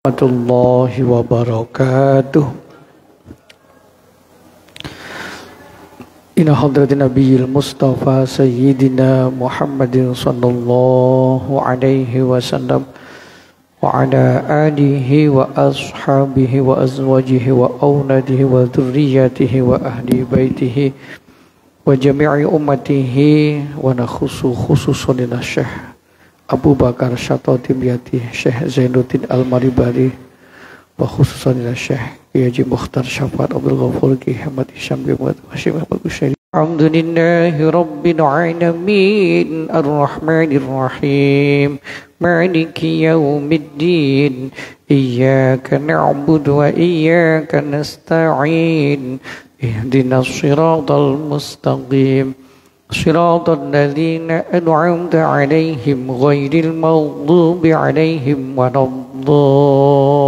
Warahmatullahi wabarakatuh. Ila hadratin Nabiyil Mustafa Sayyidina Muhammadin sallallahu alaihi wasallam wa ala alihi wa ashabihi wa azwajihi wa auladihi wa dhurriyyatihi wa ahli baitihi wa jami'i ummatihi wa nakhusu khususan ila Syekh Abu Bakar Syatotimiyati Syekh Zainuddin Al-Maribari wa khususan ila Syekh Haji Mukhtar Syafat Abdul Ghafur Ki Hamad Isyam Ki Muhammad Hashim Ahmad Usyari. Alhamdulillahi Rabbil Alamin Ar-Rahmanir Rahim Maliki Yawmiddin Iyyaka na'budu wa iyyaka nasta'in Ihdinas siratal mustaqim صراط الذين أنعمت عليهم غير المغضوب عليهم ولا الضالين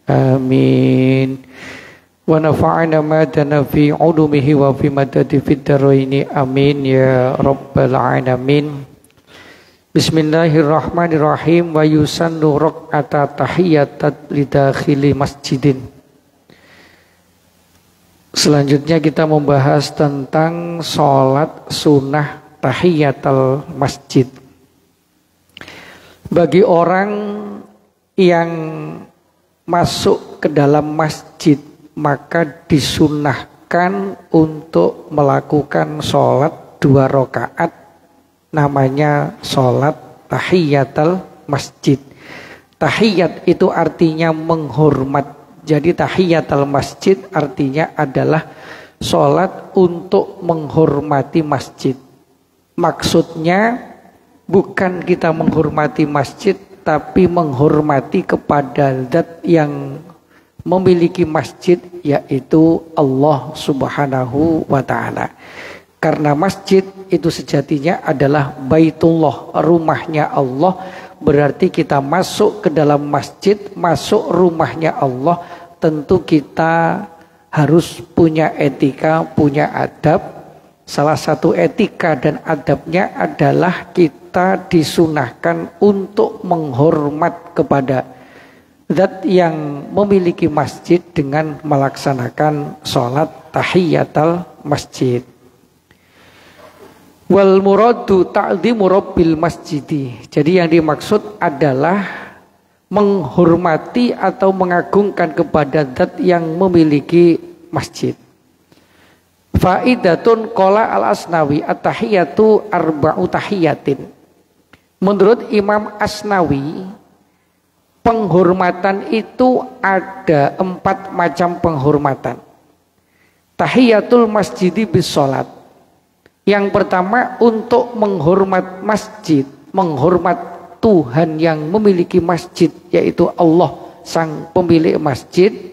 آمين ونفعنا ما تنا في علومه وفي مدد في الدارين آمين يا رب العالمين بسم الله الرحمن الرحيم ويسن ركعة تحية لداخل مسجد. Selanjutnya kita membahas tentang sholat sunnah tahiyatul masjid. Bagi orang yang masuk ke dalam masjid, maka disunnahkan untuk melakukan sholat 2 rakaat, namanya sholat tahiyatul masjid. Tahiyat itu artinya menghormat. Jadi tahiyatul masjid artinya adalah sholat untuk menghormati masjid. Maksudnya bukan kita menghormati masjid, tapi menghormati kepada zat yang memiliki masjid, yaitu Allah Subhanahu wa ta'ala. Karena masjid itu sejatinya adalah Baitullah, rumahnya Allah. Berarti kita masuk ke dalam masjid, masuk rumahnya Allah, tentu kita harus punya etika, punya adab. Salah satu etika dan adabnya adalah kita disunahkan untuk menghormat kepada zat yang memiliki masjid dengan melaksanakan sholat tahiyatul masjid. Wal muradu ta'dhimu rabbil masjidi. Jadi yang dimaksud adalah menghormati atau mengagungkan kepada zat yang memiliki masjid. Faidatun qala al-Asnawi at-tahiyatu arba'u tahiyatin. Menurut Imam Asnawi, penghormatan itu ada 4 macam penghormatan. Tahiyatul masjidi bis salat. Yang pertama untuk menghormat masjid, menghormat Tuhan yang memiliki masjid, yaitu Allah sang pemilik masjid,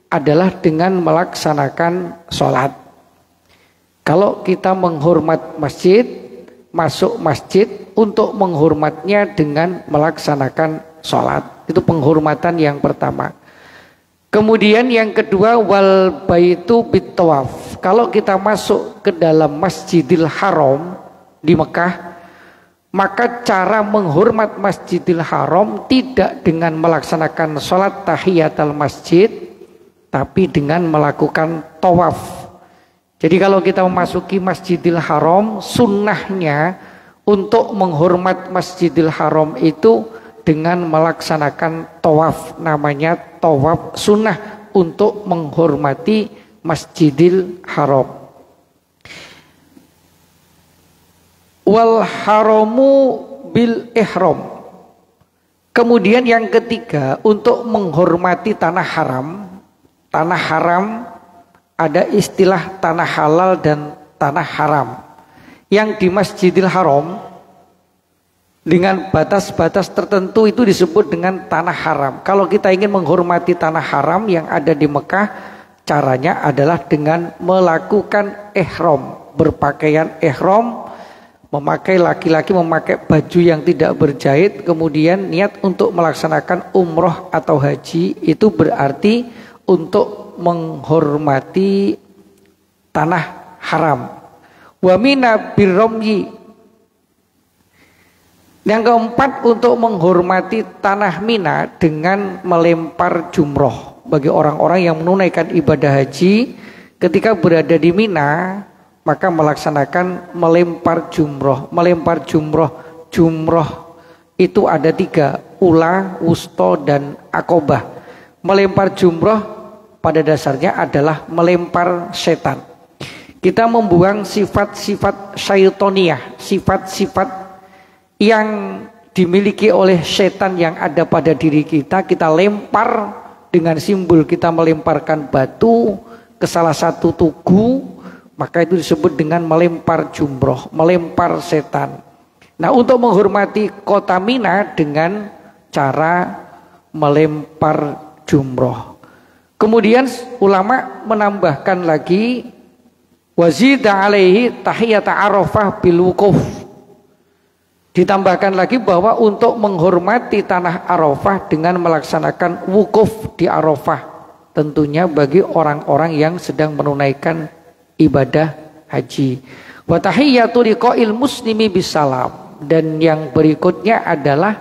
adalah dengan melaksanakan sholat. Kalau kita menghormat masjid, masuk masjid untuk menghormatnya dengan melaksanakan sholat. Itu penghormatan yang pertama. Kemudian yang kedua, wal baitu bit tawaf. Kalau kita masuk ke dalam Masjidil Haram di Mekah, maka cara menghormat Masjidil Haram tidak dengan melaksanakan sholat tahiyatul masjid, tapi dengan melakukan tawaf. Jadi kalau kita memasuki Masjidil Haram, sunnahnya untuk menghormat Masjidil Haram itu dengan melaksanakan tawaf, namanya tawaf sunnah untuk menghormati Masjidil Haram. Wal haramu bil ihram. Kemudian yang ketiga untuk menghormati tanah haram. Tanah haram ada istilah tanah halal dan tanah haram. Yang di Masjidil Haram dengan batas-batas tertentu itu disebut dengan tanah haram. Kalau kita ingin menghormati tanah haram yang ada di Mekah, caranya adalah dengan melakukan ihram, berpakaian ihram, memakai laki-laki memakai baju yang tidak berjahit, kemudian niat untuk melaksanakan umroh atau haji, itu berarti untuk menghormati tanah haram. Wa mina birramyi. Yang keempat, untuk menghormati tanah Mina dengan melempar jumroh. Bagi orang-orang yang menunaikan ibadah haji ketika berada di Mina, maka melaksanakan melempar jumroh. Melempar jumroh, jumroh itu ada 3, ula, wusto, dan akobah. Melempar jumroh pada dasarnya adalah melempar setan. Kita membuang sifat-sifat syaitoniyah, sifat-sifat yang dimiliki oleh setan yang ada pada diri kita, kita lempar dengan simbol kita melemparkan batu ke salah satu tugu, maka itu disebut dengan melempar jumroh, melempar setan. Nah, untuk menghormati kota Mina dengan cara melempar jumroh. Kemudian ulama menambahkan lagi wazida alaihi tahiyata arafah bil wukuf. Ditambahkan lagi bahwa untuk menghormati tanah Arafah dengan melaksanakan wukuf di Arafah, tentunya bagi orang-orang yang sedang menunaikan ibadah haji. Wa tahiyyatu liqa'il muslimi bisalam. Dan yang berikutnya adalah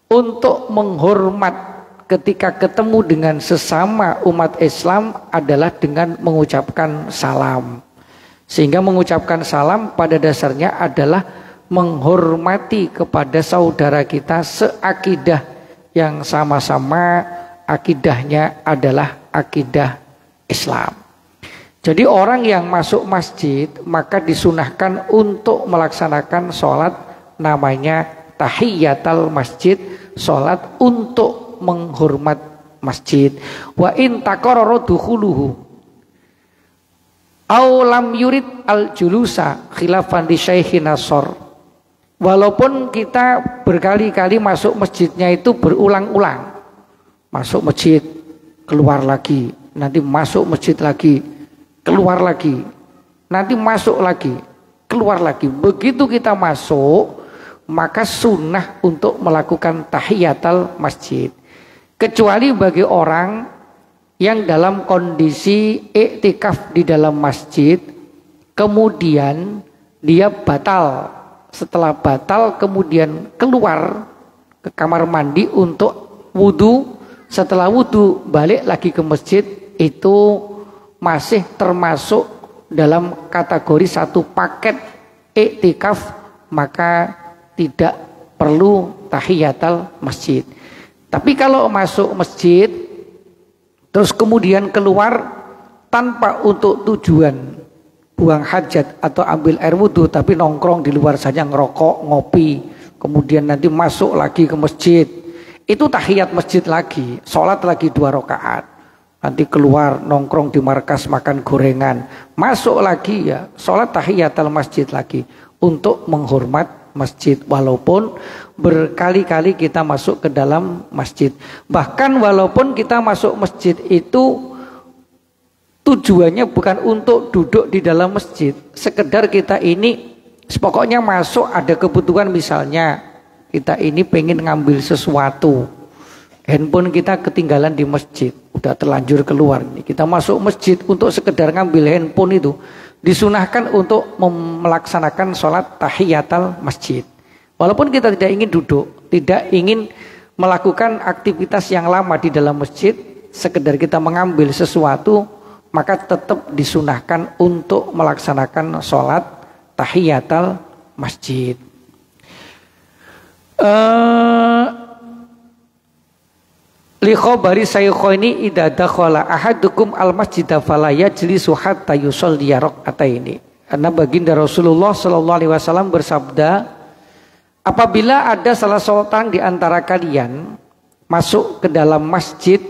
untuk menghormat ketika ketemu dengan sesama umat Islam adalah dengan mengucapkan salam. Sehingga mengucapkan salam pada dasarnya adalah menghormati kepada saudara kita seakidah yang sama-sama akidahnya adalah akidah Islam. Jadi orang yang masuk masjid maka disunahkan untuk melaksanakan sholat namanya tahiyatul masjid, sholat untuk menghormat masjid. Wa in taqarrara dukhuluhu aw lam yurid al julusa khilafan li syaikhin nasr. Walaupun kita berkali-kali masuk masjidnya itu berulang-ulang, masuk masjid keluar lagi, nanti masuk masjid lagi keluar lagi, nanti masuk lagi keluar lagi. Begitu kita masuk, maka sunnah untuk melakukan tahiyatul masjid, kecuali bagi orang yang dalam kondisi iktikaf di dalam masjid, kemudian dia batal. Setelah batal kemudian keluar ke kamar mandi untuk wudhu. Setelah wudhu balik lagi ke masjid, itu masih termasuk dalam kategori satu paket iktikaf, maka tidak perlu tahiyatul masjid. Tapi kalau masuk masjid terus kemudian keluar tanpa untuk tujuan buang hajat atau ambil air wudhu, tapi nongkrong di luar saja, ngerokok, ngopi, kemudian nanti masuk lagi ke masjid, itu tahiyat masjid lagi, sholat lagi 2 rakaat, nanti keluar nongkrong di markas makan gorengan, masuk lagi ya sholat tahiyatul masjid lagi untuk menghormat masjid, walaupun berkali-kali kita masuk ke dalam masjid. Bahkan walaupun kita masuk masjid itu tujuannya bukan untuk duduk di dalam masjid, sekedar kita ini pokoknya masuk ada kebutuhan, misalnya kita ini pengen ngambil sesuatu, handphone kita ketinggalan di masjid, udah terlanjur keluar, kita masuk masjid untuk sekedar ngambil handphone, itu disunahkan untuk melaksanakan sholat tahiyatul masjid. Walaupun kita tidak ingin duduk, tidak ingin melakukan aktivitas yang lama di dalam masjid, sekedar kita mengambil sesuatu, maka tetap disunahkan untuk melaksanakan sholat tahiyatul masjid. Li khabari sayyikhaini idza dakhala ahadukum al masjida fala yajlisu hatta yusalli rak'ataini. Karena baginda Rasulullah sallallahu alaihi wasallam bersabda, apabila ada salah seorang di antara kalian masuk ke dalam masjid,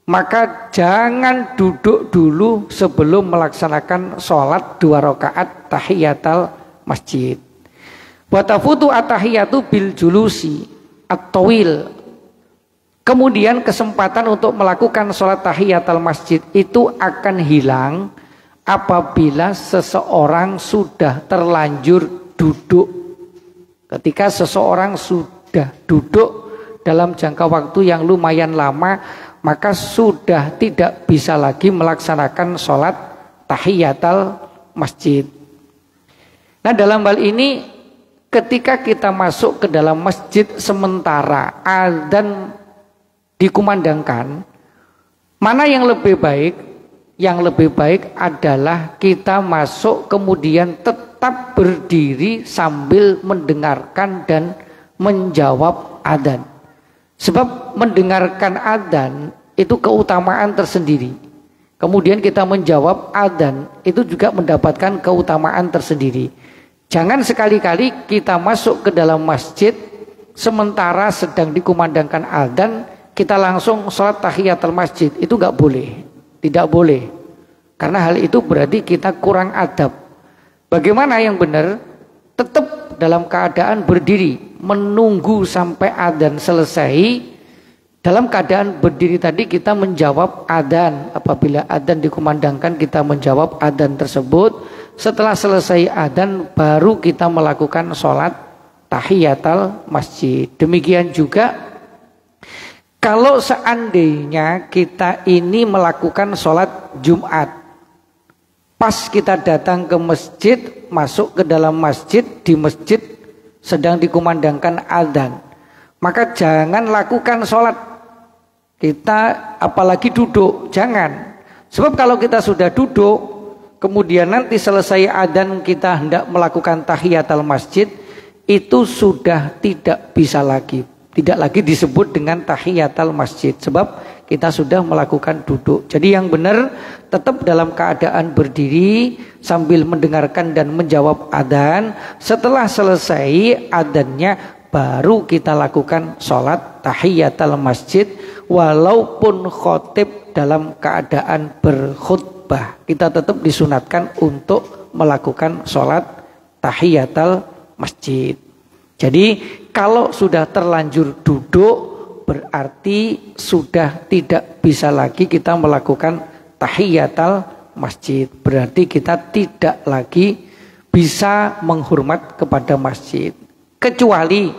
maka jangan duduk dulu sebelum melaksanakan sholat 2 rakaat tahiyatul masjid. Wa tafutu at-tahiyatu bil julusi at-tawil. Kemudian kesempatan untuk melakukan sholat tahiyatul masjid itu akan hilang apabila seseorang sudah terlanjur duduk. Ketika seseorang sudah duduk dalam jangka waktu yang lumayan lama, maka sudah tidak bisa lagi melaksanakan sholat tahiyatul masjid. Nah, dalam hal ini ketika kita masuk ke dalam masjid sementara adzan dikumandangkan, mana yang lebih baik? Yang lebih baik adalah kita masuk kemudian tetap berdiri sambil mendengarkan dan menjawab adzan. Sebab mendengarkan adzan itu keutamaan tersendiri. Kemudian kita menjawab adzan itu juga mendapatkan keutamaan tersendiri. Jangan sekali-kali kita masuk ke dalam masjid sementara sedang dikumandangkan adzan, kita langsung sholat tahiyatul masjid. Itu nggak boleh, tidak boleh. Karena hal itu berarti kita kurang adab. Bagaimana yang benar? Tetap dalam keadaan berdiri, menunggu sampai adzan selesai. Dalam keadaan berdiri tadi kita menjawab adzan. Apabila adzan dikumandangkan kita menjawab adzan tersebut. Setelah selesai adzan baru kita melakukan sholat tahiyatul masjid. Demikian juga kalau seandainya kita ini melakukan sholat Jumat, pas kita datang ke masjid, masuk ke dalam masjid, di masjid sedang dikumandangkan adzan, maka jangan lakukan sholat kita apalagi duduk, jangan. Sebab kalau kita sudah duduk, kemudian nanti selesai adzan kita hendak melakukan tahiyatul masjid, itu sudah tidak bisa lagi, tidak lagi disebut dengan tahiyatul masjid, sebab kita sudah melakukan duduk. Jadi yang benar tetap dalam keadaan berdiri sambil mendengarkan dan menjawab adzan. Setelah selesai adzannya baru kita lakukan sholat tahiyatul masjid, walaupun khotib dalam keadaan berkhutbah, kita tetap disunatkan untuk melakukan sholat tahiyatul masjid. Jadi kalau sudah terlanjur duduk berarti sudah tidak bisa lagi kita melakukan tahiyatul masjid. Berarti kita tidak lagi bisa menghormat kepada masjid. Kecuali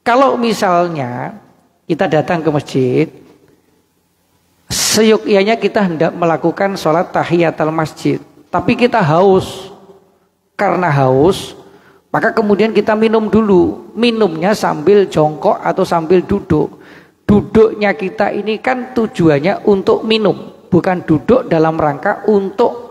kalau misalnya kita datang ke masjid, seyukianya kita hendak melakukan sholat tahiyatul masjid, tapi kita haus. Karena haus, maka kemudian kita minum dulu. Minumnya sambil jongkok atau sambil duduk. Duduknya kita ini kan tujuannya untuk minum, bukan duduk dalam rangka untuk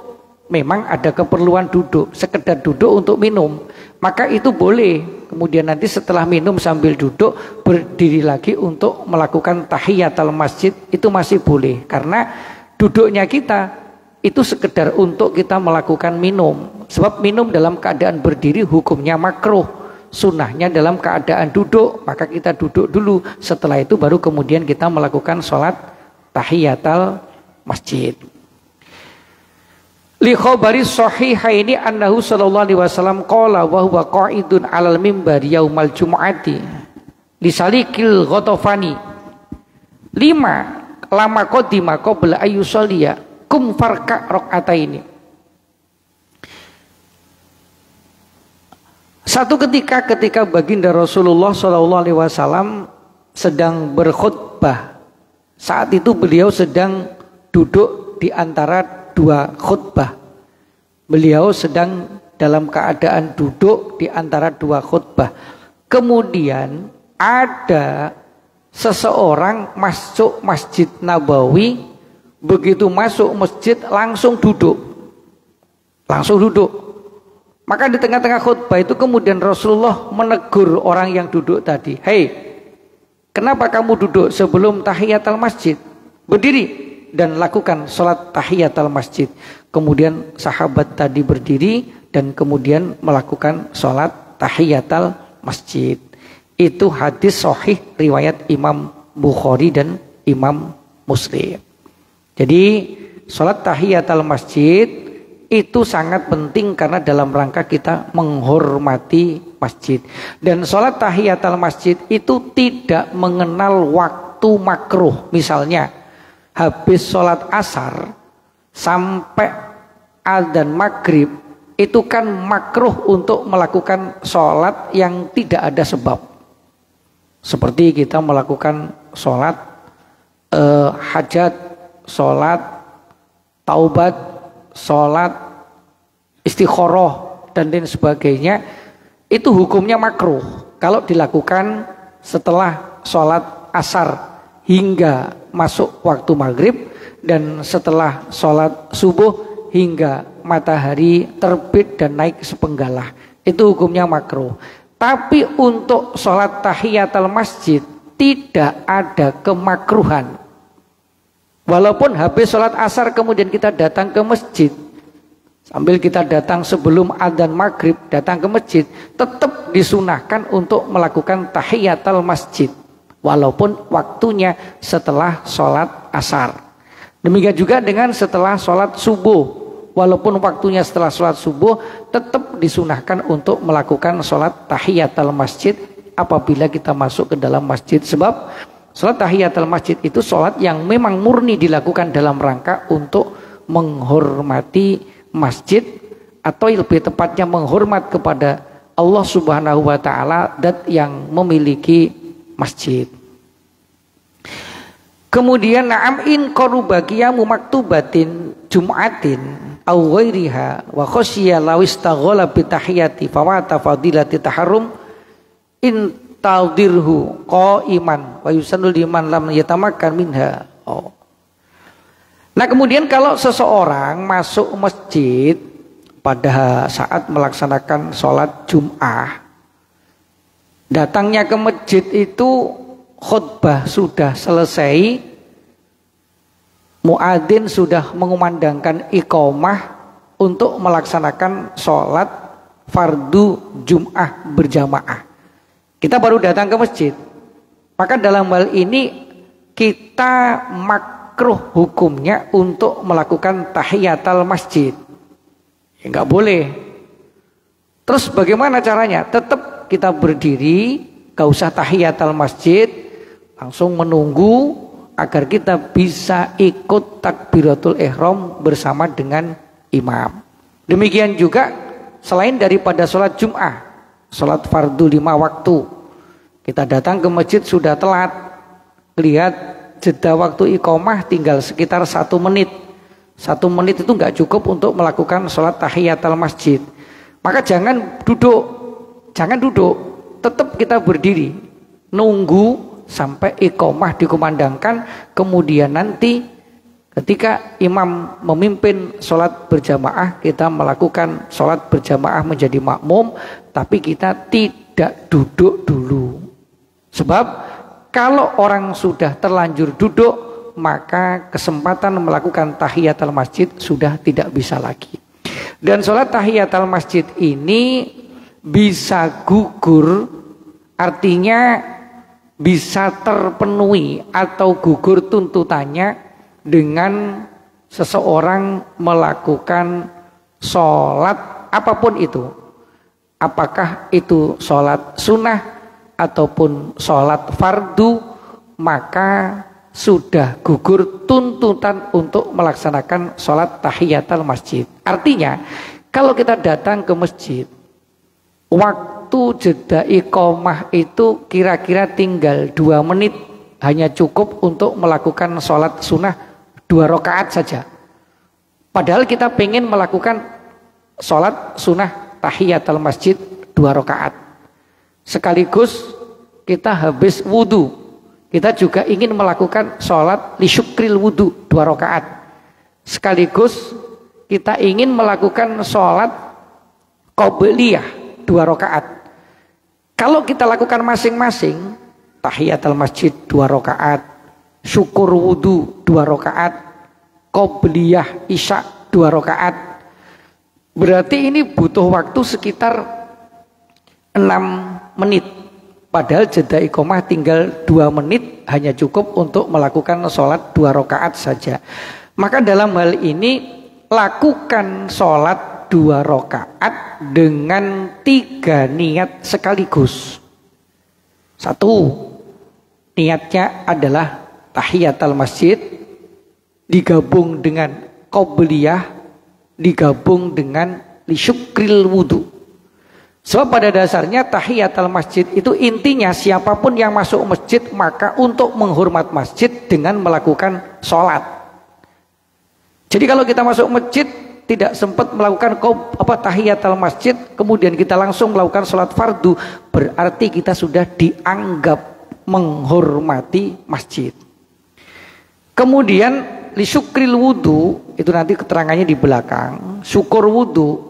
memang ada keperluan duduk, sekedar duduk untuk minum. Maka itu boleh. Kemudian nanti setelah minum sambil duduk berdiri lagi untuk melakukan tahiyatul masjid, itu masih boleh. Karena duduknya kita itu sekedar untuk kita melakukan minum. Sebab minum dalam keadaan berdiri hukumnya makruh, sunnahnya dalam keadaan duduk. Maka kita duduk dulu, setelah itu baru kemudian kita melakukan sholat tahiyatul masjid. Li khabari sahihaini annahu sallallahu alaihi wasallam qala wa huwa qa'idun 'alal mimbar yaumal jumu'ati li salikil ghatafani 5 lama qadima qabla ayyusalliya kum farka rakaataini. Satu ketika baginda Rasulullah sallallahu alaihi wasallam sedang berkhutbah. Saat itu beliau sedang duduk di antara dua khutbah. Beliau sedang dalam keadaan duduk di antara dua khutbah. Kemudian ada seseorang masuk Masjid Nabawi, begitu masuk masjid langsung duduk. Langsung duduk. Maka di tengah-tengah khutbah itu kemudian Rasulullah menegur orang yang duduk tadi. Hei, kenapa kamu duduk sebelum tahiyatul masjid? Berdiri dan lakukan sholat tahiyatul masjid. Kemudian sahabat tadi berdiri dan kemudian melakukan sholat tahiyatul masjid. Itu hadis sahih riwayat Imam Bukhari dan Imam Muslim. Jadi sholat tahiyatul masjid itu sangat penting karena dalam rangka kita menghormati masjid. Dan sholat tahiyatul masjid itu tidak mengenal waktu makruh. Misalnya habis sholat asar sampai adzan maghrib itu kan makruh untuk melakukan sholat yang tidak ada sebab. Seperti kita melakukan sholat hajat, sholat taubat, sholat istikharah dan lain sebagainya. itu hukumnya makruh kalau dilakukan setelah sholat asar hingga masuk waktu maghrib dan setelah sholat subuh hingga matahari terbit dan naik sepenggalah. Itu hukumnya makruh. Tapi untuk sholat tahiyatul masjid tidak ada kemakruhan. Walaupun habis sholat asar kemudian kita datang ke masjid, sambil kita datang sebelum adzan maghrib datang ke masjid, tetap disunahkan untuk melakukan tahiyatul masjid. Walaupun waktunya setelah sholat asar. Demikian juga dengan setelah sholat subuh. Walaupun waktunya setelah sholat subuh, tetap disunahkan untuk melakukan sholat tahiyatul masjid apabila kita masuk ke dalam masjid. Sebab sholat tahiyatul masjid itu sholat yang memang murni dilakukan dalam rangka untuk menghormati masjid, atau lebih tepatnya menghormat kepada Allah Subhanahu wa Ta'ala, dat yang memiliki masjid. Kemudian na'am in qaruba qiyamu maktubatin jum'atin aw ghairiha wa khasyiya law istaghala bi tahiyati fawata fadilati taharrum in taldirhu qa'iman wa yusannu liman lam yatamakkan minha. Nah, kemudian kalau seseorang masuk masjid pada saat melaksanakan sholat Jum'ah, datangnya ke masjid itu khutbah sudah selesai, muadzin sudah mengumandangkan iqamah untuk melaksanakan sholat fardu Jum'ah berjamaah. Kita baru datang ke masjid. Maka dalam hal ini kita makruh hukumnya untuk melakukan tahiyatul masjid. Ya, enggak boleh. Terus bagaimana caranya? Tetap kita berdiri, gak usah tahiyatul masjid, langsung menunggu agar kita bisa ikut takbiratul ihram bersama dengan imam. Demikian juga selain daripada sholat Jum'ah, sholat fardu 5 waktu, kita datang ke masjid sudah telat, lihat jeda waktu iqamah tinggal sekitar 1 menit. 1 menit itu nggak cukup untuk melakukan sholat tahiyatul masjid. Maka jangan duduk, tetap kita berdiri, nunggu sampai iqamah dikumandangkan, kemudian nanti ketika imam memimpin sholat berjamaah, kita melakukan sholat berjamaah menjadi makmum, tapi kita tidak duduk dulu. Sebab kalau orang sudah terlanjur duduk, maka kesempatan melakukan tahiyatul masjid sudah tidak bisa lagi. Dan sholat tahiyatul masjid ini bisa gugur, artinya bisa terpenuhi atau gugur tuntutannya dengan seseorang melakukan sholat apapun itu. Apakah itu sholat sunnah ataupun sholat fardu, maka sudah gugur tuntutan untuk melaksanakan sholat tahiyatul masjid. Artinya kalau kita datang ke masjid, waktu jeda iqamah itu kira-kira tinggal 2 menit, hanya cukup untuk melakukan sholat sunnah 2 rakaat saja. Padahal kita pengen melakukan sholat sunnah tahiyatul masjid 2 rakaat. Sekaligus kita habis wudhu, kita juga ingin melakukan sholat lisyukril wudhu 2 rakaat. Sekaligus kita ingin melakukan sholat qobliyah 2 rakaat. Kalau kita lakukan masing-masing, tahiyatul masjid 2 rakaat, syukur wudhu 2 rakaat, qobliyah isya 2 rakaat, berarti ini butuh waktu sekitar 6 menit. Padahal jeda iqamah tinggal 2 menit, hanya cukup untuk melakukan sholat 2 rakaat saja. Maka dalam hal ini lakukan sholat 2 rakaat dengan 3 niat sekaligus. 1, niatnya adalah tahiyatul masjid digabung dengan qobliyah, digabung dengan lisyukril wudhu. Sebab pada dasarnya tahiyatul masjid itu intinya siapapun yang masuk masjid maka untuk menghormat masjid dengan melakukan sholat. Jadi kalau kita masuk masjid tidak sempat melakukan tahiyatul masjid, kemudian kita langsung melakukan sholat fardu, berarti kita sudah dianggap menghormati masjid. Kemudian lisyukril wudu, itu nanti keterangannya di belakang. Syukur wudu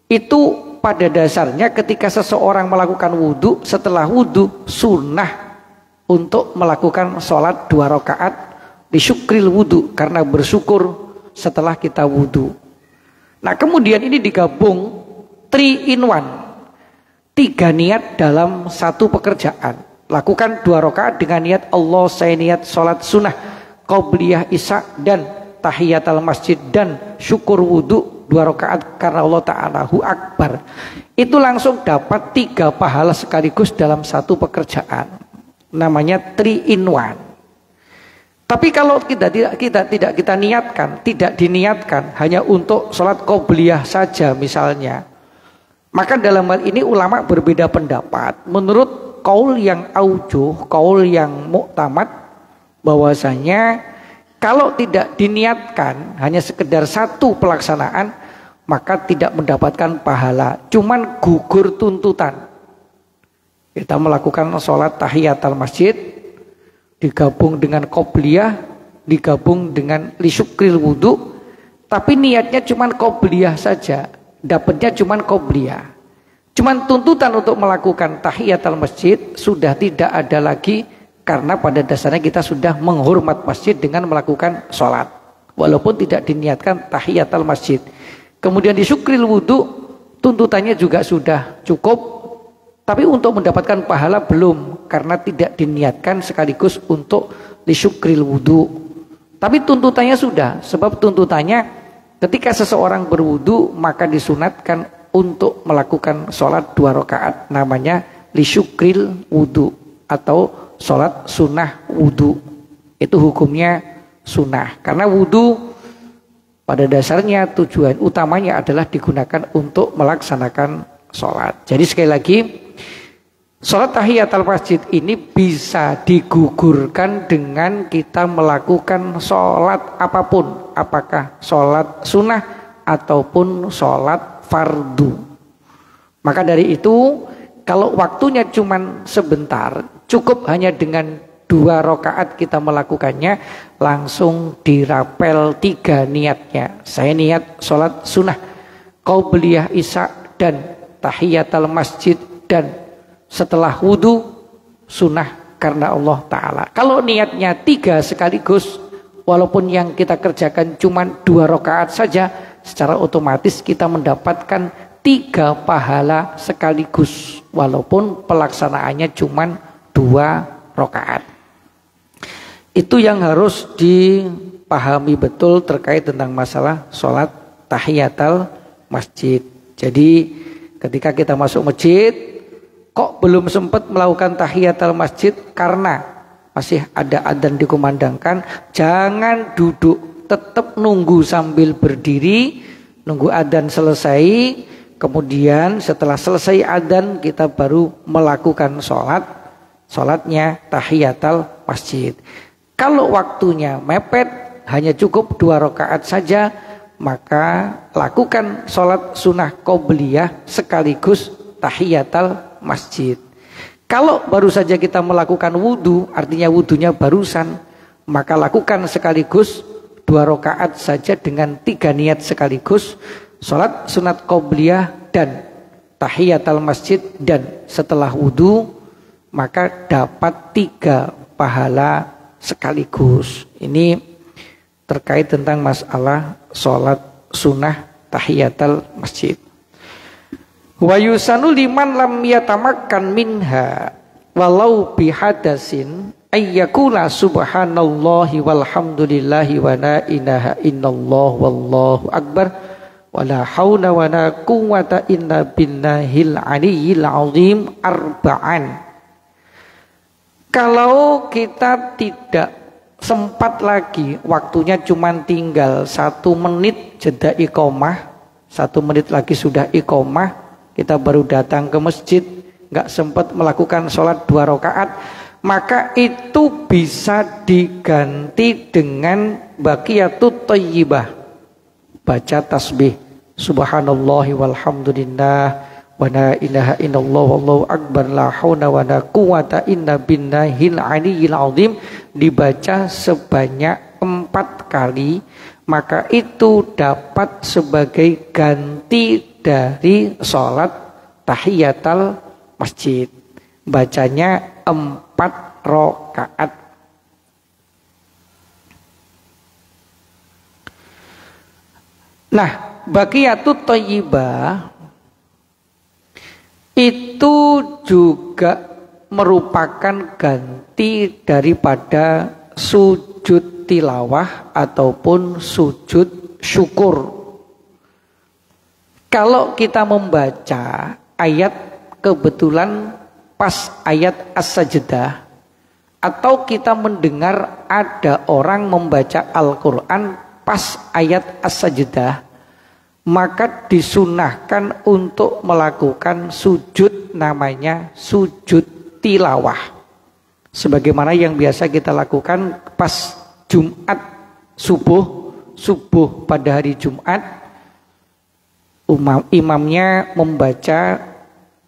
itu pada dasarnya ketika seseorang melakukan wudu, setelah wudu sunnah untuk melakukan sholat 2 rakaat lisyukril wudu, karena bersyukur setelah kita wudu. Nah kemudian ini digabung 3 in 1, 3 niat dalam satu pekerjaan. Lakukan 2 rakaat dengan niat Allah, saya niat sholat sunnah Qobliyah Isya dan tahiyatul masjid dan syukur wudu 2 rakaat karena Allah Ta'ala Akbar. Itu langsung dapat 3 pahala sekaligus dalam satu pekerjaan. Namanya 3 in 1. Tapi kalau kita niatkan, tidak diniatkan hanya untuk sholat qobliyah saja misalnya, maka dalam hal ini ulama berbeda pendapat. Menurut qaul yang aujuh, qaul yang muktamad, bahwasanya kalau tidak diniatkan hanya sekedar satu pelaksanaan, maka tidak mendapatkan pahala, cuman gugur tuntutan. Kita melakukan sholat tahiyatul masjid digabung dengan qobliyah, digabung dengan lisyukril wudu, tapi niatnya cuman qobliyah saja, dapatnya cuman qobliyah. Cuman tuntutan untuk melakukan tahiyatul masjid sudah tidak ada lagi, karena pada dasarnya kita sudah menghormat masjid dengan melakukan sholat, walaupun tidak diniatkan tahiyatul masjid. Kemudian disyukril wudu, tuntutannya juga sudah cukup, tapi untuk mendapatkan pahala belum, karena tidak diniatkan sekaligus untuk disyukril wudu. Tapi tuntutannya sudah, sebab tuntutannya ketika seseorang berwudu maka disunatkan untuk melakukan sholat 2 rakaat, namanya lisyukril wudu atau sholat sunnah wudu. Itu hukumnya sunnah, karena wudu pada dasarnya tujuan utamanya adalah digunakan untuk melaksanakan sholat. Jadi sekali lagi, sholat tahiyatul masjid ini bisa digugurkan dengan kita melakukan sholat apapun, apakah sholat sunnah ataupun sholat fardu. Maka dari itu, kalau waktunya cuma sebentar, cukup hanya dengan 2 rakaat kita melakukannya, langsung dirapel 3 niatnya. Saya niat sholat sunnah Qobliyah Isya dan tahiyatul masjid, dan setelah wudu sunnah karena Allah Ta'ala. Kalau niatnya 3 sekaligus, walaupun yang kita kerjakan cuma 2 rakaat saja, secara otomatis kita mendapatkan 3 pahala sekaligus, walaupun pelaksanaannya cuma 2 rakaat. Itu yang harus dipahami betul terkait tentang masalah sholat tahiyatul masjid. Jadi ketika kita masuk masjid, kok belum sempat melakukan tahiyatul masjid karena masih ada adzan dikumandangkan, jangan duduk, tetap nunggu sambil berdiri, nunggu adzan selesai. Kemudian setelah selesai adzan kita baru melakukan sholatnya tahiyatul masjid. Kalau waktunya mepet, hanya cukup 2 rakaat saja, maka lakukan sholat sunnah qobliyah sekaligus tahiyatul masjid. Kalau baru saja kita melakukan wudu, artinya wudunya barusan, maka lakukan sekaligus 2 rakaat saja dengan 3 niat sekaligus, sholat sunat qobliyah dan tahiyatul masjid, dan setelah wudu maka dapat 3 pahala sekaligus. Ini terkait tentang masalah sholat sunnah tahiyatul masjid. Wa yusanu liman lam yatamakkan minha walau bihadasin ayyakuna subhanallahi walhamdulillahi wa la ilaha illallah wallahu akbar wa la haula wa la quwwata illa billahil aliyyil azim arba'an. Kalau kita tidak sempat lagi, waktunya cuma tinggal 1 menit jeda iqomah, 1 menit lagi sudah iqomah, kita baru datang ke masjid, nggak sempat melakukan sholat 2 rakaat, maka itu bisa diganti dengan baqiyatut thayyibah. baca tasbih subhanallahi walhamdulillah wa la ilaha illallah wallahu akbar la haula wa la quwata illa billahil aliyyil azim dibaca sebanyak 4 kali, maka itu dapat sebagai ganti dari sholat tahiyatul masjid. Bacanya 4 rakaat. Nah, baqiyatut thayyibah itu juga merupakan ganti daripada sujud tilawah ataupun sujud syukur. Kalau kita membaca ayat kebetulan pas ayat as-sajdah, atau kita mendengar ada orang membaca Al-Quran pas ayat as-sajdah, maka disunahkan untuk melakukan sujud namanya sujud tilawah. Sebagaimana yang biasa kita lakukan pas Jumat subuh pada hari Jumat, imamnya membaca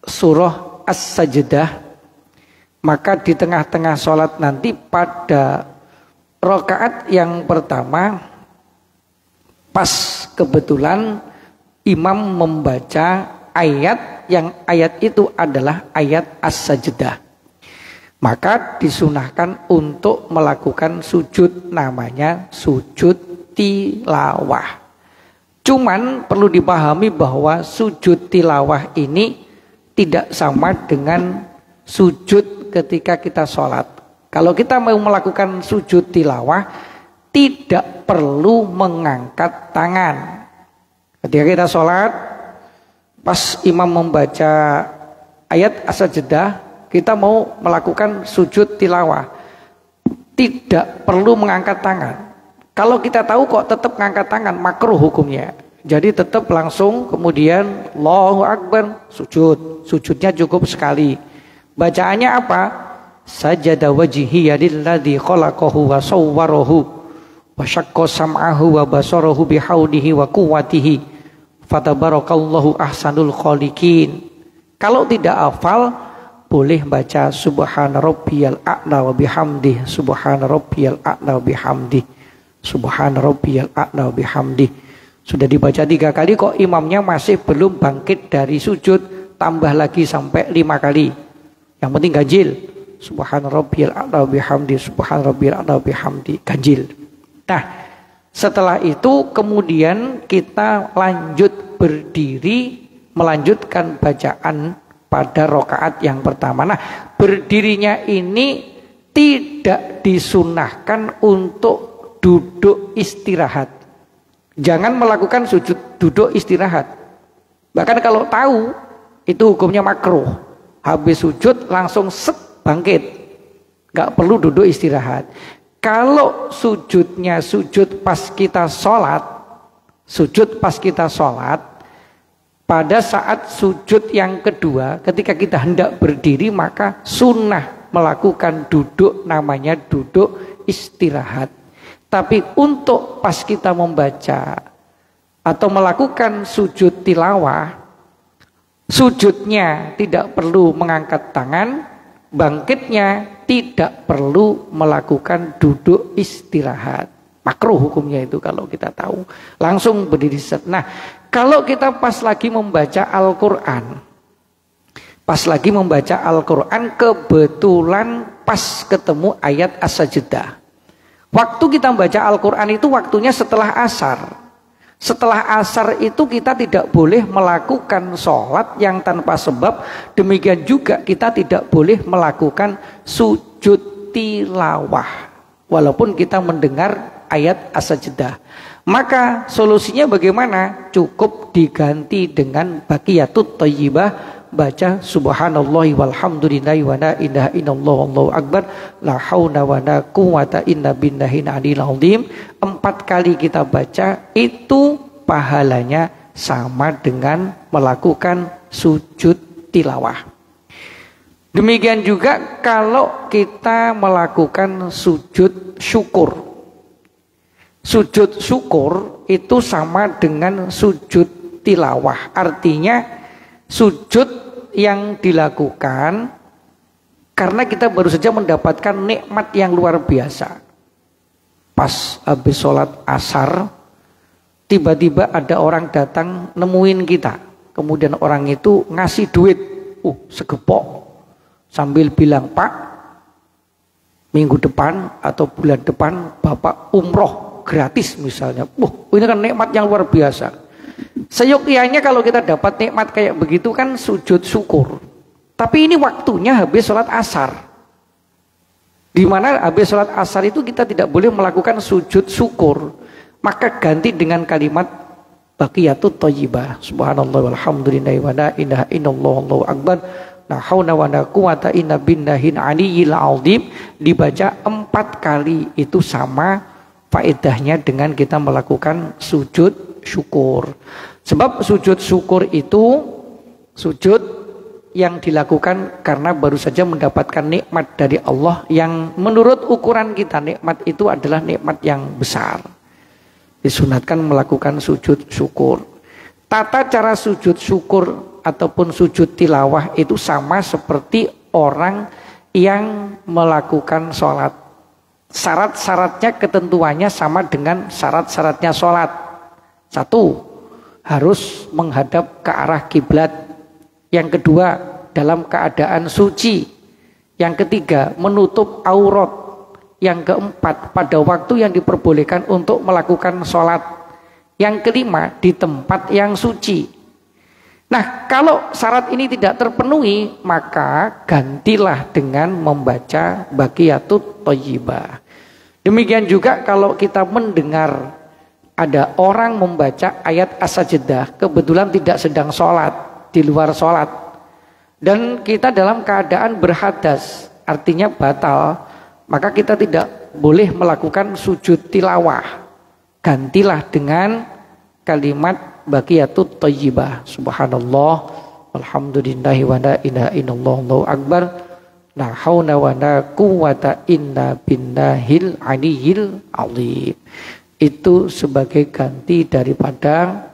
surah as-sajdah, maka di tengah-tengah sholat nanti pada rakaat yang pertama pas kebetulan imam membaca ayat yang ayat itu adalah ayat as-sajdah, maka disunahkan untuk melakukan sujud namanya sujud tilawah. Cuman perlu dipahami bahwa sujud tilawah ini tidak sama dengan sujud ketika kita sholat. Kalau kita mau melakukan sujud tilawah, tidak perlu mengangkat tangan. Ketika kita sholat, pas imam membaca ayat as-sajdah, kita mau melakukan sujud tilawah, tidak perlu mengangkat tangan. Kalau kita tahu kok tetap mengangkat tangan, makruh hukumnya. Jadi tetap langsung kemudian Allahu Akbar, sujudnya cukup sekali. Bacaannya apa? Sajada wajhi lilladzi khalaqahu wa sawwarahu wa syaqqa sam'ahu wa basarahu bihaulihi wa quwwatihi fatabarakallahu ahsanul khaliqin. Kalau tidak hafal, boleh baca subhana rabbiyal a'la wa bihamdih, subhana rabbiyal a'la wa bihamdih, subhana rabbiyal a'la wa bihamdih. Sudah dibaca 3 kali kok imamnya masih belum bangkit dari sujud, tambah lagi sampai 5 kali. Yang penting ganjil. Subhana rabbiyal a'la wa bihamdih, subhana rabbiyal a'la wa bihamdih, ganjil. Nah, setelah itu kemudian kita lanjut berdiri melanjutkan bacaan pada rakaat yang pertama. Nah, berdirinya ini tidak disunahkan untuk duduk istirahat. Jangan melakukan sujud duduk istirahat. Bahkan kalau tahu itu hukumnya makruh. Habis sujud langsung bangkit. Gak perlu duduk istirahat. Kalau sujudnya sujud pas kita sholat, pada saat sujud yang kedua, ketika kita hendak berdiri, maka sunnah melakukan duduk namanya duduk istirahat. Tapi untuk pas kita membaca atau melakukan sujud tilawah, sujudnya tidak perlu mengangkat tangan, bangkitnya tidak perlu melakukan duduk istirahat. Makruh hukumnya itu kalau kita tahu. Langsung berdiri set. Nah, kalau kita pas lagi membaca Al-Quran, kebetulan pas ketemu ayat as-sajdah. Waktu kita membaca Al-Quran itu waktunya setelah asar. Setelah asar itu kita tidak boleh melakukan sholat yang tanpa sebab. Demikian juga kita tidak boleh melakukan sujud tilawah walaupun kita mendengar ayat as-sajdah. Maka solusinya bagaimana? Cukup diganti dengan baqiyatut thayyibah, baca subhanallahi walhamdulillahi wa la ilaha illallah wallahu akbar la haula wa la quwata illa billahil aliyil azim. 4 kali kita baca, itu pahalanya sama dengan melakukan sujud tilawah. Demikian juga kalau kita melakukan sujud syukur. Sujud syukur itu sama dengan sujud tilawah. Artinya sujud yang dilakukan karena kita baru saja mendapatkan nikmat yang luar biasa. Pas habis sholat asar, tiba-tiba ada orang datang nemuin kita. Kemudian orang itu ngasih duit, segepok. Sambil bilang, Pak, minggu depan atau bulan depan Bapak umroh gratis misalnya. Ini kan nikmat yang luar biasa. Seyogyanya kalau kita dapat nikmat kayak begitu kan sujud syukur. Tapi ini waktunya habis sholat asar. Di mana habis sholat asar itu kita tidak boleh melakukan sujud syukur, maka ganti dengan kalimat baqiyatut thayyibah. Subhanallah walhamdulillah wa la ilaha illallah wallahu akbar la haula wa la quwata illa billahil aliyyil azim. Dibaca 4 kali itu sama faedahnya dengan kita melakukan sujud syukur. Sebab sujud syukur itu sujud yang dilakukan karena baru saja mendapatkan nikmat dari Allah yang menurut ukuran kita nikmat itu adalah nikmat yang besar. Disunatkan melakukan sujud syukur. Tata cara sujud syukur ataupun sujud tilawah itu sama seperti orang yang melakukan sholat. Syarat-syaratnya ketentuannya sama dengan syarat-syaratnya sholat. 1, harus menghadap ke arah kiblat. Yang kedua, dalam keadaan suci. Yang ketiga, menutup aurat. Yang keempat, pada waktu yang diperbolehkan untuk melakukan sholat. Yang kelima, di tempat yang suci. Nah, kalau syarat ini tidak terpenuhi, maka gantilah dengan membaca baqiyatut thayyibah. Demikian juga kalau kita mendengar ada orang membaca ayat as-sajdah, kebetulan tidak sedang sholat, di luar sholat, dan kita dalam keadaan berhadas, artinya batal, maka kita tidak boleh melakukan sujud tilawah. Gantilah dengan kalimat baqiyatut thayyibah. Subhanallah walhamdulillahi wa la ilaha illallah wallahu akbar la haula wa la quwata illa billahil aliyyil azim. Itu sebagai ganti daripada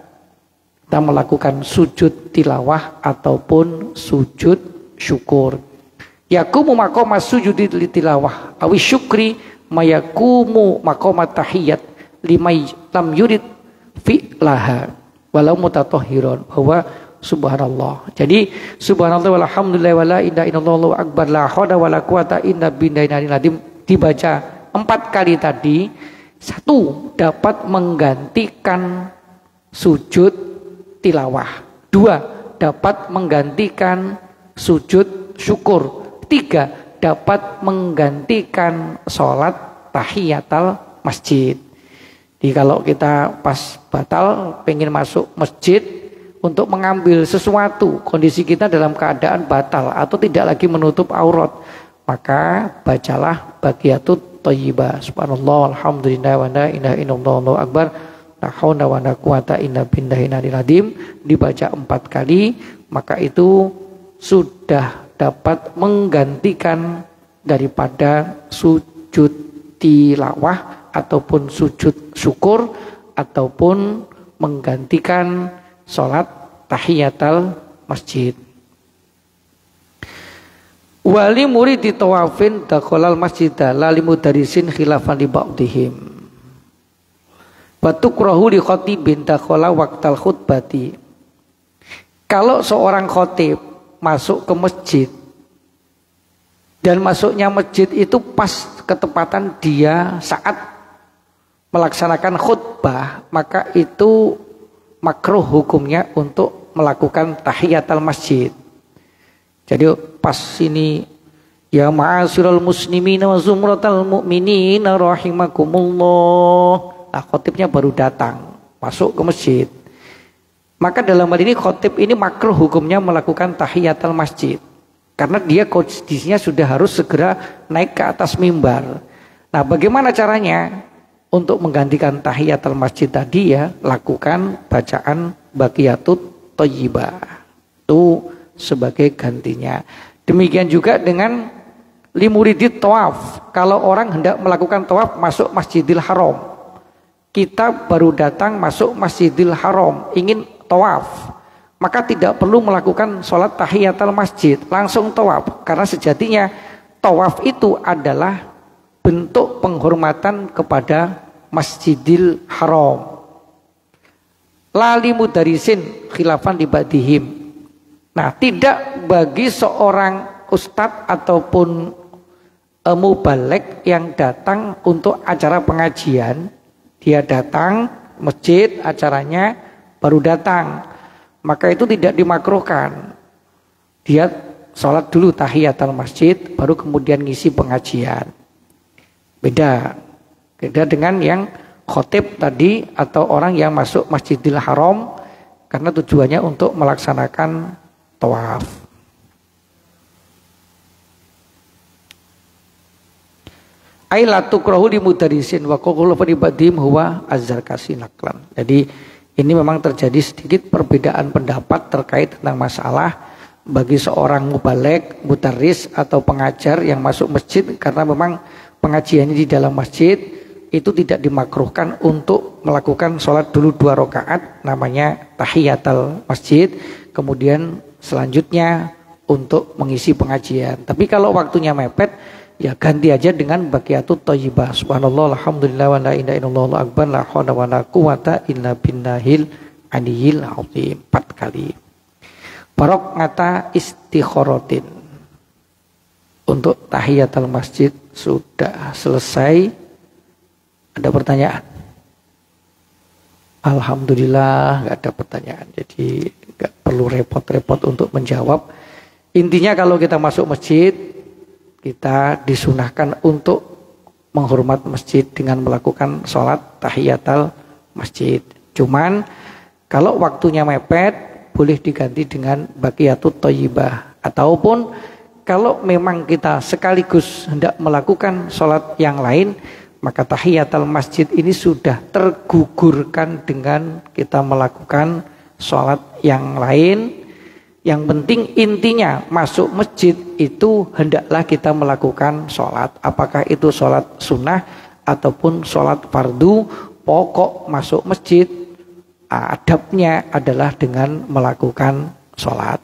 kita melakukan sujud tilawah ataupun sujud syukur. Yakumu maqama sujudi tilawah awi syukri mayakumu maqama tahiyat limay lam yurid fi'laha walau mutatahhiron. Bahwa subhanallah. Jadi subhanallah walhamdulillah wala ilaha illallah wallahu akbar la haula wala quwata illa billahil azim dibaca 4 kali tadi. 1, dapat menggantikan sujud tilawah. 2, dapat menggantikan sujud syukur. 3, dapat menggantikan sholat tahiyatul masjid. Jadi kalau kita pas batal pengen masuk masjid untuk mengambil sesuatu, kondisi kita dalam keadaan batal atau tidak lagi menutup aurat, maka bacalah baqiyatut thayyibah. Subhanallah alhamdulillah wa la ilaha illallah wallahu akbar la haula wa la quwata illa billahil aliyil azim dibaca 4 kali, maka itu sudah dapat menggantikan daripada sujud tilawah ataupun sujud syukur ataupun menggantikan sholat tahiyatul masjid. Wali murid ditawafin dakhalal masjidah lali mudarisin khilafan li ba'dihim. Batukrahu li khatibin dakhala waqtal khutbati. Kalau seorang khatib masuk ke masjid dan masuknya masjid itu pas ketepatan dia saat melaksanakan khutbah, maka itu makruh hukumnya untuk melakukan tahiyatul masjid. Jadi pas ini ya ma'asyiral muslimina wa zumratal mu'minina rahimakumullah. Nah, khatibnya baru datang masuk ke masjid. Maka dalam hal ini khatib ini makruh hukumnya melakukan tahiyatul masjid. Karena dia kondisinya sudah harus segera naik ke atas mimbar. Nah, bagaimana caranya? Untuk menggantikan tahiyatul masjid tadi ya, lakukan bacaan baqiyatut thayyibah. Itu sebagai gantinya. Demikian juga dengan limuridit tawaf. Kalau orang hendak melakukan tawaf masuk Masjidil Haram, kita baru datang masuk Masjidil Haram, ingin tawaf, maka tidak perlu melakukan sholat tahiyatul masjid, langsung tawaf. Karena sejatinya tawaf itu adalah bentuk penghormatan kepada Masjidil Haram. Lali mudarisin khilafan di ba'dihim. Nah, tidak bagi seorang ustadz ataupun mubalek yang datang untuk acara pengajian, dia datang masjid acaranya baru datang, maka itu tidak dimakruhkan. Dia sholat dulu tahiyatul masjid baru kemudian ngisi pengajian. Beda dengan yang khotib tadi atau orang yang masuk Masjidil Haram karena tujuannya untuk melaksanakan tawaf. Aila tukrahu li mudarisin wa qulu fa ibadim huwa azzarkasi naklan. Jadi ini memang terjadi sedikit perbedaan pendapat terkait tentang masalah bagi seorang mubalek, mudaris atau pengajar yang masuk masjid, karena memang pengajiannya di dalam masjid itu tidak dimakruhkan untuk melakukan sholat dulu 2 rakaat, namanya tahiyatul masjid, kemudian selanjutnya untuk mengisi pengajian. Tapi kalau waktunya mepet, ya ganti aja dengan baqiyatut thayyibah. Subhanallah, alhamdulillah, wa la ilaha illallah, Allahu akbar, la haula wa la quwata illa billahil aliyyil azim 4 kali. Barok ngata istikharatin. Untuk tahiyatul masjid sudah selesai. Ada pertanyaan? Alhamdulillah nggak ada pertanyaan. Jadi nggak perlu repot-repot untuk menjawab. Intinya kalau kita masuk masjid, kita disunahkan untuk menghormat masjid dengan melakukan sholat tahiyatul masjid. Cuman kalau waktunya mepet, boleh diganti dengan baqiyatut thayyibah. Ataupun kalau memang kita sekaligus hendak melakukan sholat yang lain, maka tahiyatul masjid ini sudah tergugurkan dengan kita melakukan sholat yang lain. Yang penting intinya masuk masjid itu hendaklah kita melakukan sholat. Apakah itu sholat sunnah ataupun sholat fardu, pokok masuk masjid adabnya adalah dengan melakukan sholat.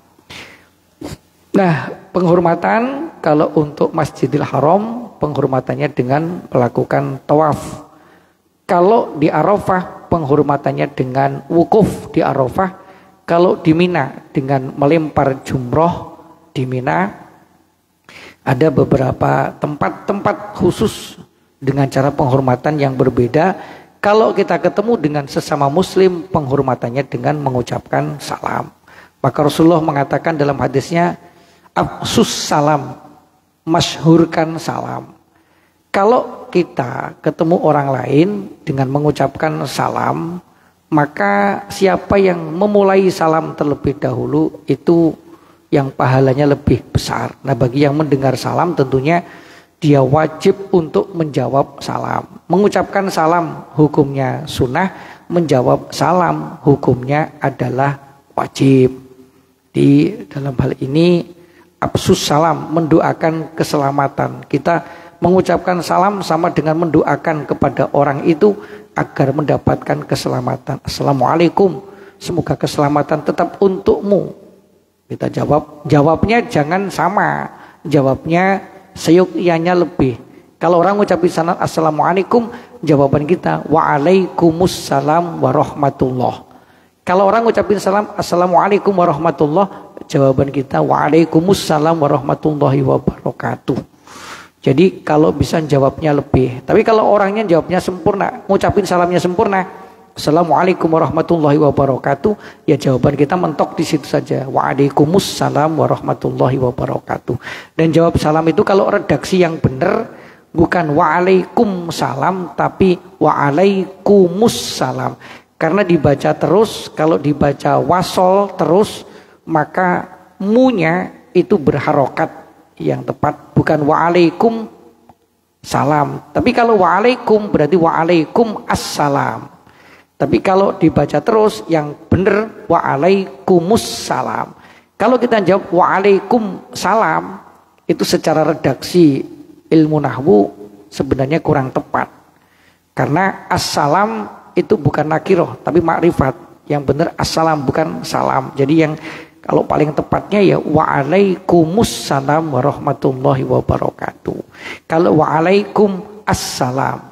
Nah, penghormatan kalau untuk Masjidil Haram, penghormatannya dengan melakukan tawaf. Kalau di Arafah, penghormatannya dengan wukuf di Arafah. Kalau di Mina, dengan melempar jumroh di Mina. Ada beberapa tempat-tempat khusus dengan cara penghormatan yang berbeda. Kalau kita ketemu dengan sesama muslim, penghormatannya dengan mengucapkan salam. Maka Rasulullah mengatakan dalam hadisnya, afsus salam, masyhurkan salam. Kalau kita ketemu orang lain dengan mengucapkan salam, maka siapa yang memulai salam terlebih dahulu itu yang pahalanya lebih besar. Nah, bagi yang mendengar salam tentunya dia wajib untuk menjawab salam. Mengucapkan salam hukumnya sunnah, menjawab salam hukumnya adalah wajib. Di dalam hal ini absus salam, mendoakan keselamatan. Kita mengucapkan salam sama dengan mendoakan kepada orang itu agar mendapatkan keselamatan. Assalamualaikum, semoga keselamatan tetap untukmu. Kita jawabnya jangan sama, jawabnya seyukianya lebih. Kalau orang mengucapkan salam assalamualaikum, jawaban kita waalaikumsalam warahmatullah. Kalau orang mengucapkan salam assalamualaikum warahmatullah, jawaban kita waalaikumsalam warahmatullahi wabarakatuh. Jadi kalau bisa jawabnya lebih. Tapi kalau orangnya jawabnya sempurna, ngucapin salamnya sempurna, assalamualaikum warahmatullahi wabarakatuh, ya jawaban kita mentok di situ saja, waalaikumsalam warahmatullahi wabarakatuh. Dan jawab salam itu kalau redaksi yang benar bukan waalaikumsalam tapi waalaikumussalam. Karena dibaca terus, kalau dibaca wasol terus, maka munya itu berharokat yang tepat, bukan waalaikum salam. Tapi kalau waalaikum berarti waalaikum assalam. Tapi kalau dibaca terus yang benar waalaikumussalam. Kalau kita jawab waalaikumsalam, itu secara redaksi ilmu nahwu sebenarnya kurang tepat. Karena assalam itu bukan nakiroh tapi makrifat. Yang benar assalam bukan salam. Jadi yang kalau paling tepatnya ya waalaikumsalam warahmatullahi wabarakatuh. Kalau waalaikum assalam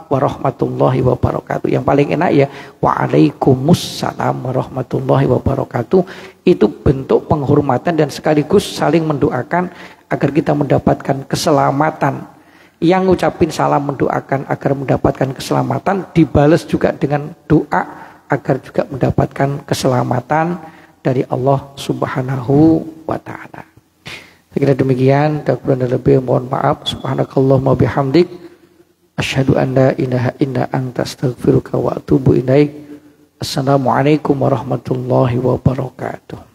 warahmatullahi wabarakatuh. Yang paling enak ya waalaikumsalam warahmatullahi wabarakatuh. Itu bentuk penghormatan dan sekaligus saling mendoakan agar kita mendapatkan keselamatan. Yang ngucapin salam mendoakan agar mendapatkan keselamatan, dibalas juga dengan doa agar juga mendapatkan keselamatan dari Allah Subhanahu wa taala. Sekira demikian, tak kurang dan lebih mohon maaf. Subhanakallahumma bihamdik asyhadu an la ilaha illa anta astaghfiruka wa atubu ilaik. Assalamualaikum warahmatullahi wabarakatuh.